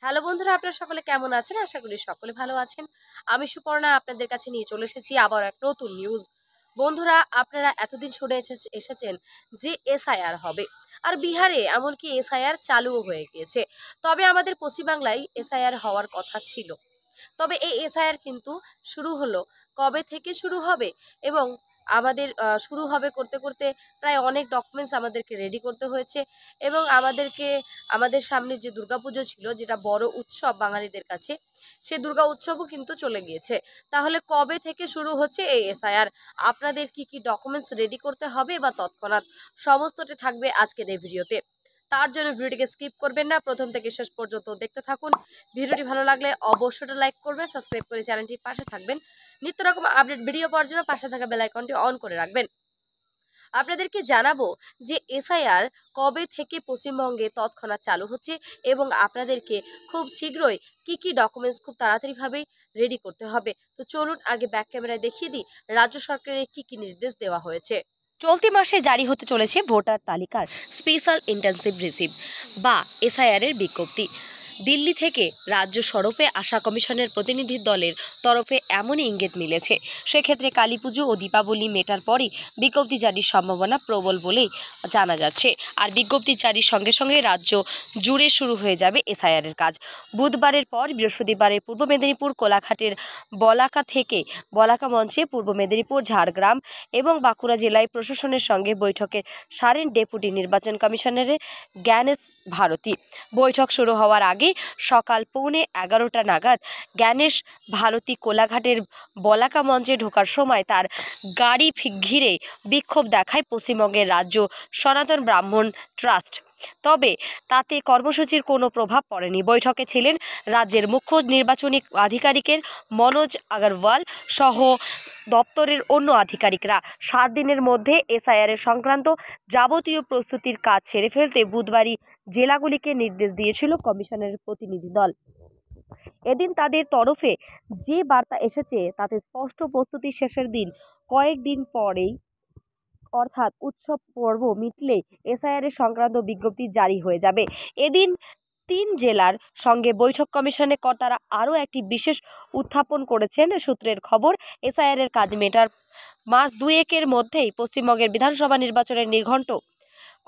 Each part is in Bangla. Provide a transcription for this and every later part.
হ্যালো বন্ধুরা, আপনারা সকলে কেমন আছেন? আশা করি সকলে ভালো আছেন। আমি সুপর্ণা আপনাদের কাছে নিয়ে চলে এসেছি আবার এক নতুন নিউজ। বন্ধুরা, আপনারা এতদিন শুনে এসেছেন যে এসআইআর হবে, আর বিহারে এমনকি এসআইআর চালুও হয়ে গিয়েছে। তবে আমাদের পশ্চিমবাংলায় এসআইআর হওয়ার কথা ছিল। তবে এই এসআইআর কিন্তু শুরু হলো, কবে থেকে শুরু হবে এবং আমাদের শুরু হবে করতে করতে প্রায় অনেক ডকুমেন্টস আমাদেরকে রেডি করতে হয়েছে এবং আমাদের সামনে যে দুর্গাপুজো ছিল, যেটা বড় উৎসব বাঙালিদের কাছে, সে দুর্গা উৎসবও কিন্তু চলে গিয়েছে। তাহলে কবে থেকে শুরু হচ্ছে এই এসআইআর, আপনাদের কি কি ডকুমেন্টস রেডি করতে হবে বা তৎক্ষণাৎ, সমস্তটা থাকবে আজকের এই ভিডিওতে। তার জন্য ভিডিওটিকে স্কিপ করবেন না, প্রথম থেকে শেষ পর্যন্ত দেখতে থাকুন। ভিডিওটি ভালো লাগলে অবশ্যই লাইক করবেন, সাবস্ক্রাইব করে চ্যানেলটির পাশে থাকবেন। নিত্য রকম আপডেট ভিডিও পাওয়ার জন্য পাশে থাকা বেল আইকনটি অন করে রাখবেন। আপনাদেরকে জানাবো যে এসআইআর কবে থেকে পশ্চিমবঙ্গে তৎক্ষণাৎ চালু হচ্ছে এবং আপনাদেরকে খুব শীঘ্রই কি কি ডকুমেন্টস খুব তাড়াতাড়িভাবেই রেডি করতে হবে। তো চলুন আগে ব্যাক ক্যামেরায় দেখিয়ে দিই রাজ্য সরকারের কি কি নির্দেশ দেওয়া হয়েছে। চলতি মাসে জারি হতে চলেছে ভোটার তালিকার স্পেশাল ইন্টেনসিভ রিসিভ বা এসআইআর এর বিজ্ঞপ্তি। দিল্লি থেকে রাজ্য সরফে আসা কমিশনের প্রতিনিধি দলের তরফে এমনই ইঙ্গিত মিলেছে। সেক্ষেত্রে কালীপুজো ও দীপাবলি মেটার পরই বিজ্ঞপ্তি জারির সম্ভাবনা প্রবল বলেই জানা যাচ্ছে। আর বিজ্ঞপ্তি জারির সঙ্গে সঙ্গে রাজ্য জুড়ে শুরু হয়ে যাবে এসআইআর এর কাজ। বুধবারের পর বৃহস্পতিবারে পূর্ব মেদিনীপুর কোলাঘাটের বলাকা মঞ্চে পূর্ব মেদিনীপুর, ঝাড়গ্রাম এবং বাঁকুড়া জেলায় প্রশাসনের সঙ্গে বৈঠকে সারেন ডেপুটি নির্বাচন কমিশনার জ্ঞানেশ ভারতী। বৈঠক শুরু হওয়ার আগে সকাল 11:15 নাগাদ জ্ঞানেশ ভারতী কোলাঘাটের বলাকা মঞ্চে ঢোকার সময় তার গাড়ি ঘিরে বিক্ষোভ দেখায় পশ্চিমবঙ্গের রাজ্য সনাতন ব্রাহ্মণ ট্রাস্ট। তবে তাতে কর্মসূচির কোনো প্রভাব পড়েনি। বৈঠকে ছিলেন রাজ্যের মুখ্য নির্বাচনী আধিকারিকের মনোজ আগরওয়াল সহ দপ্তরের অন্য আধিকারিকরা। 7 দিনের মধ্যে এসআইআর এর সংক্রান্ত যাবতীয় প্রস্তুতির কাজ সেরে ফেলতে বুধবারই জেলাগুলিকে নির্দেশ দিয়েছিল কমিশনের প্রতিনিধি দল। এদিন তাদের তরফে যে বার্তা এসেছে তাতে স্পষ্ট, প্রস্তুতি শেষের দিন কয়েকদিন পরেই অর্থাৎ উৎসব পর্ব মিটলে এসআইআর এর সংক্রান্ত বিজ্ঞপ্তি জারি হয়ে যাবে। এদিন 3 জেলার সঙ্গে বৈঠক কমিশনের কর্তারা আরও একটি বিশেষ উত্থাপন করেছেন। সূত্রের খবর, এসআইআর এর কাজ মেটার মাস দুয়েকের মধ্যেই পশ্চিমবঙ্গের বিধানসভা নির্বাচনের নির্ঘণ্ট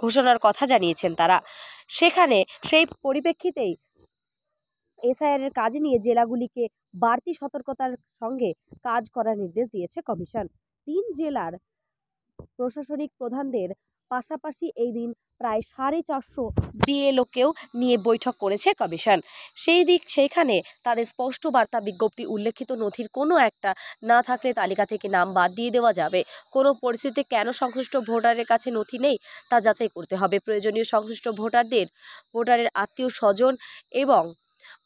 ঘোষণার কথা জানিয়েছেন তারা। সেই পরিপ্রেক্ষিতেই এসআইআর এর কাজ নিয়ে জেলাগুলিকে বাড়তি সতর্কতার সঙ্গে কাজ করার নির্দেশ দিয়েছে কমিশন। 3 জেলার প্রশাসনিক প্রধানদের পাশাপাশি এই দিন প্রায় 450 বিএলওকেও নিয়ে বৈঠক করেছে কমিশন। সেইখানে তাদের স্পষ্ট বার্তা, বিজ্ঞপ্তি উল্লেখিত নথির কোনো একটা না থাকলে তালিকা থেকে নাম বাদ দিয়ে দেওয়া যাবে। কোনো পরিস্থিতিতে কেন সংশ্লিষ্ট ভোটারের কাছে নথি নেই তা যাচাই করতে হবে। প্রয়োজনীয় সংশ্লিষ্ট ভোটারের আত্মীয় স্বজন এবং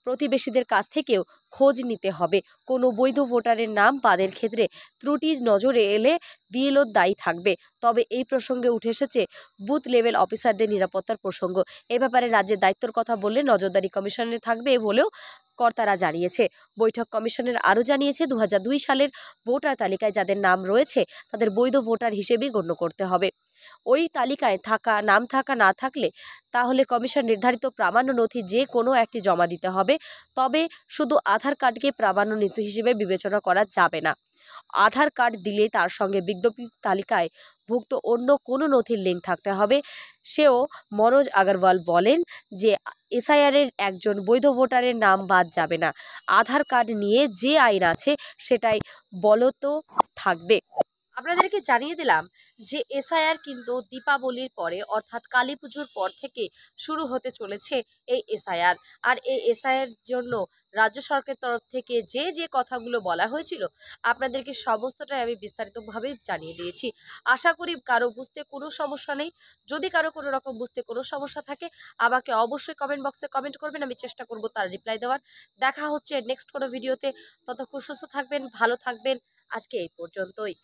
প্রতিবেশীদের কাছ থেকেও খোঁজ নিতে হবে। কোনো বৈধ ভোটারের নাম বাদের ক্ষেত্রে ত্রুটি নজরে এলে বিএলও দায়ী থাকবে। তবে এই প্রসঙ্গে উঠে এসেছে বুথ লেভেল অফিসারদের নিরাপত্তার প্রসঙ্গ। এ ব্যাপারে রাজ্যের দায়িত্বর কথা বললে নজরদারি কমিশনের থাকবে বলেও কর্তারা জানিয়েছে। বৈঠক কমিশনের আরও জানিয়েছে 2002 সালের ভোটার তালিকায় যাদের নাম রয়েছে তাদের বৈধ ভোটার হিসেবেই গণ্য করতে হবে। ওই তালিকায় নাম থাকা না থাকলে তাহলে কমিশন নির্ধারিত প্রামাণ্য নথি যে কোনো একটি জমা দিতে হবে। তবে শুধু আধার কার্ডকে প্রামাণ্য নথি হিসেবে বিবেচনা করা যাবে না। আধার কার্ড দিলে তার সঙ্গে বিজ্ঞপ্তি তালিকায় ভুক্ত অন্য কোনো নথির লিঙ্ক থাকতে হবে। সেও মনোজ আগরওয়াল বলেন যে এসআইআর এর একজন বৈধ ভোটারের নাম বাদ যাবে না। আধার কার্ড নিয়ে যে আইন আছে সেটাই বলতো থাকবে। আপনাদেরকে জানিয়ে দিলাম যে এসআইআর কিন্তু দীপাবলির পরে অর্থাৎ কালী পুজোর পর থেকে শুরু হতে চলেছে এই এসআইআর। আর এই এসআইআর জন্য রাজ্য সরকারের তরফ থেকে যে যে কথাগুলো বলা হয়েছিল আপনাদেরকে সমস্তটাই আমি বিস্তারিতভাবে জানিয়ে দিয়েছি। আশা করি কারো বুঝতে কোনো সমস্যা নেই। যদি কারো কোনো রকম বুঝতে কোনো সমস্যা থাকে আমাকে অবশ্যই কমেন্ট বক্সে কমেন্ট করবেন, আমি চেষ্টা করব তার রিপ্লাই দেওয়ার। দেখা হচ্ছে নেক্সট কোনো ভিডিওতে। ততক্ষণ সুস্থ থাকবেন, ভালো থাকবেন। আজকে এই পর্যন্তই।